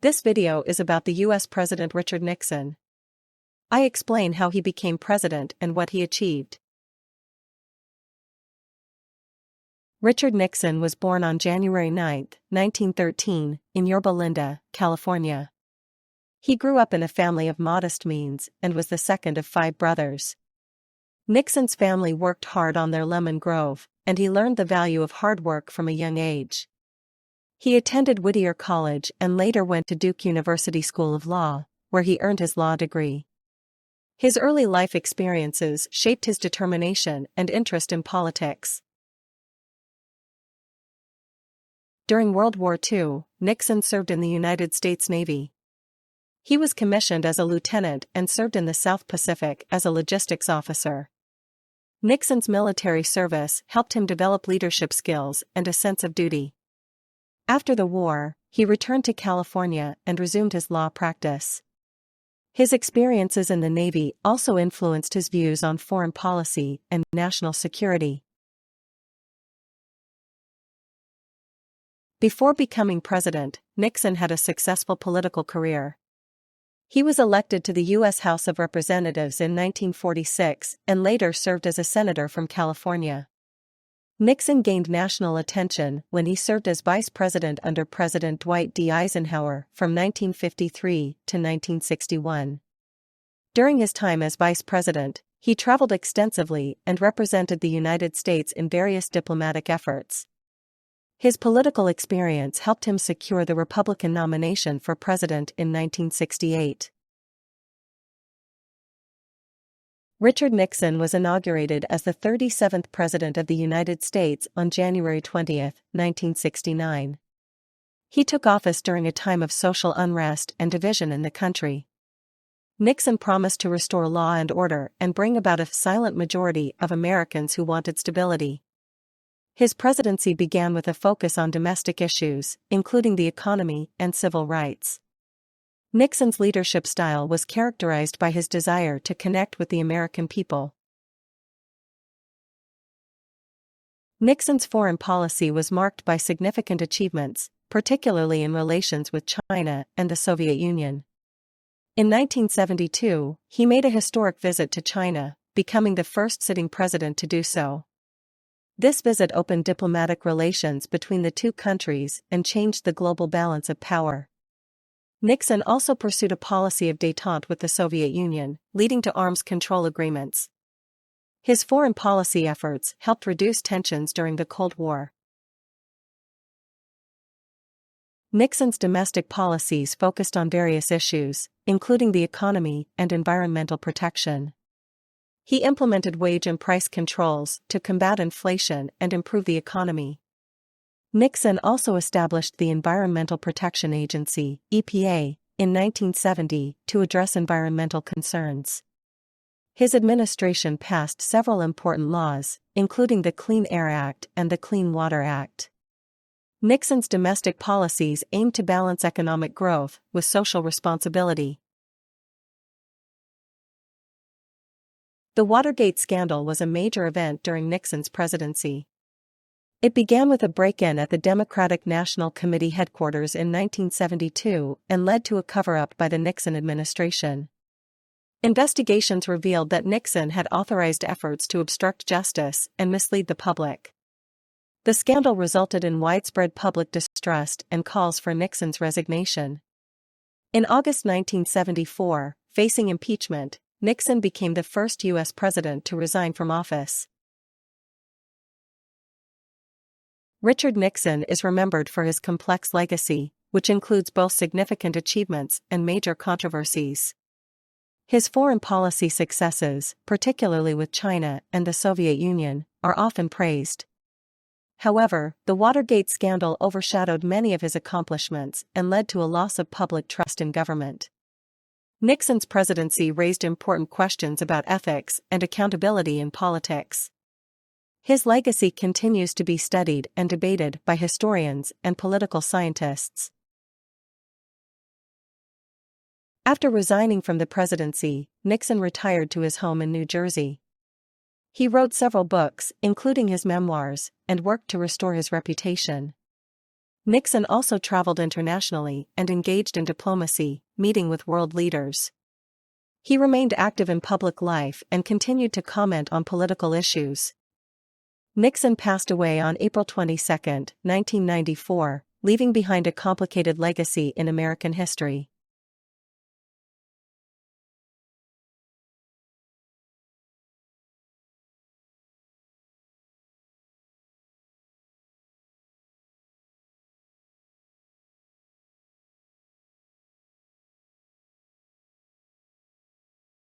This video is about the US President Richard Nixon. I explain how he became president and what he achieved. Richard Nixon was born on January 9, 1913, in Yorba Linda, California. He grew up in a family of modest means and was the second of 5 brothers. Nixon's family worked hard on their lemon grove, and he learned the value of hard work from a young age. He attended Whittier College and later went to Duke University School of Law, where he earned his law degree. His early life experiences shaped his determination and interest in politics. During World War II, Nixon served in the United States Navy. He was commissioned as a lieutenant and served in the South Pacific as a logistics officer. Nixon's military service helped him develop leadership skills and a sense of duty. After the war, he returned to California and resumed his law practice. His experiences in the Navy also influenced his views on foreign policy and national security. Before becoming president, Nixon had a successful political career. He was elected to the U.S. House of Representatives in 1946 and later served as a senator from California. Nixon gained national attention when he served as vice president under President Dwight D. Eisenhower from 1953 to 1961. During his time as vice president, he traveled extensively and represented the United States in various diplomatic efforts. His political experience helped him secure the Republican nomination for president in 1968. Richard Nixon was inaugurated as the 37th President of the United States on January 20, 1969. He took office during a time of social unrest and division in the country. Nixon promised to restore law and order and bring about a silent majority of Americans who wanted stability. His presidency began with a focus on domestic issues, including the economy and civil rights. Nixon's leadership style was characterized by his desire to connect with the American people. Nixon's foreign policy was marked by significant achievements, particularly in relations with China and the Soviet Union. In 1972, he made a historic visit to China, becoming the first sitting president to do so. This visit opened diplomatic relations between the two countries and changed the global balance of power. Nixon also pursued a policy of détente with the Soviet Union, leading to arms control agreements. His foreign policy efforts helped reduce tensions during the Cold War. Nixon's domestic policies focused on various issues, including the economy and environmental protection. He implemented wage and price controls to combat inflation and improve the economy. Nixon also established the Environmental Protection Agency, EPA, in 1970 to address environmental concerns. His administration passed several important laws, including the Clean Air Act and the Clean Water Act. Nixon's domestic policies aimed to balance economic growth with social responsibility. The Watergate scandal was a major event during Nixon's presidency. It began with a break-in at the Democratic National Committee headquarters in 1972 and led to a cover-up by the Nixon administration. Investigations revealed that Nixon had authorized efforts to obstruct justice and mislead the public. The scandal resulted in widespread public distrust and calls for Nixon's resignation. In August 1974, facing impeachment, Nixon became the first U.S. president to resign from office. Richard Nixon is remembered for his complex legacy, which includes both significant achievements and major controversies. His foreign policy successes, particularly with China and the Soviet Union, are often praised. However, the Watergate scandal overshadowed many of his accomplishments and led to a loss of public trust in government. Nixon's presidency raised important questions about ethics and accountability in politics. His legacy continues to be studied and debated by historians and political scientists. After resigning from the presidency, Nixon retired to his home in New Jersey. He wrote several books, including his memoirs, and worked to restore his reputation. Nixon also traveled internationally and engaged in diplomacy, meeting with world leaders. He remained active in public life and continued to comment on political issues. Nixon passed away on April 22, 1994, leaving behind a complicated legacy in American history.